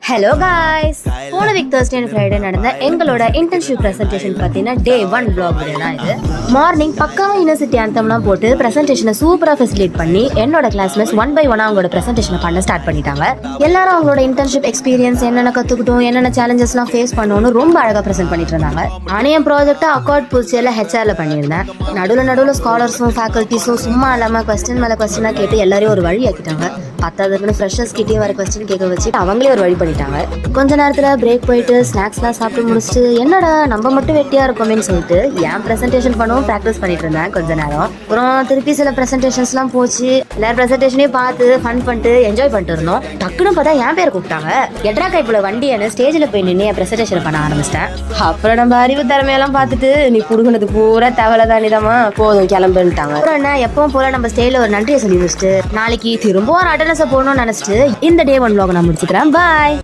Hello guys, போன week Thursday and Friday நடந்த எங்களோட இன்டர்ன்ஷிப் ப்ரெசன்டேஷன் பார்த்தீங்கன்னா டே 1 vlog தான் இது. மார்னிங் பக்காவாக யூனிவர்சிட்டி ஆந்தம்லாம் போட்டு ப்ரெசன்டேஷனை சூப்பராக ஃபெசிலிட்டேட் பண்ணி என்னோட கிளாஸ்மேட்ஸ் 1 by 1 அவங்களோட ப்ரெசன்டேஷனை பண்ண ஸ்டார்ட் பண்ணிட்டாங்க. எல்லாரும் அவங்களோட இன்டர்ன்ஷிப் எக்ஸ்பீரியன்ஸ் என்னென்ன கற்றுக்கிட்டோம், என்னென்ன சேலஞ்சஸ்லாம் ஃபேஸ் பண்ணணும்னு ரொம்ப அழகாக ப்ரெசென்ட் பண்ணிட்டு இருந்தாங்க. நானே என் ப்ராஜெக்டை அக்கார்ட் பூச்சியில் ஹெச்ஆரில் பண்ணியிருந்தேன். நடுவில் ஸ்காலர்ஸும் ஃபேக்கல்ட்டிஸும் சும்மா இல்லாமல் கொஸ்டின் மேலே கொஸ்டினாக கேட்டு எல்லாரையும் ஒரு வழி ஆக்கிட்டாங்க. பத்தாவதுக்குன்னு ஃப்ரெஷர்ஸ் கிட்டே வர கொஸ்டின் கேட்க வச்சு அவங்களே ஒரு வழி பண்ணிட்டாங்க. கொஞ்ச நேரத்தில் பிரேக் போயிட்டு ஸ்நாக்ஸ்லாம் சாப்பிட்டு முடிச்சுட்டு என்னடா நம்ம மட்டும் வெட்டியாக இருக்கோமேன்னு சொல்லிட்டு என் ப்ரெசன்டேஷன் பண்ணவும் ப்ராக்டிஸ் பண்ணிட்டு இருந்தேன் கொஞ்ச நேரம். அப்புறம் திருப்பி சில ப்ரெசன்டேஷன்ஸ்லாம் போச்சு. எல்லாரும் ப்ரெசன்டேஷனையும் பார்த்து ஃபன் பண்ணிட்டு என்ஜாய் பண்ணிட்டு இருந்தோம். டக்குன்னு பார்த்தா என் பேர் கூப்பிட்டாங்க. எட்ரா கைப்புல வண்டியான ஸ்டேஜில் போய் நின்று என் ப்ரெசன்டேஷன் பண்ண ஆரம்பிச்சிட்டேன். அப்புறம் நம்ம அறிவு திறமையெல்லாம் பார்த்துட்டு நீ புடுங்கினது பூரா தவளை தானிதமா போதும் கிளம்புன்ட்டாங்க. அப்புறம் என்ன எப்பவும் போல நம்ம ஸ்டேஜில் ஒரு நன்றியை சொல்லி வச்சுட்டு நாளைக்கு திரும்ப ஒரு அட்டனன்ஸை போடணும்னு நினச்சிட்டு இந்த டே 1 vlog நான் முடிச்சுக்கிறேன். பாய்.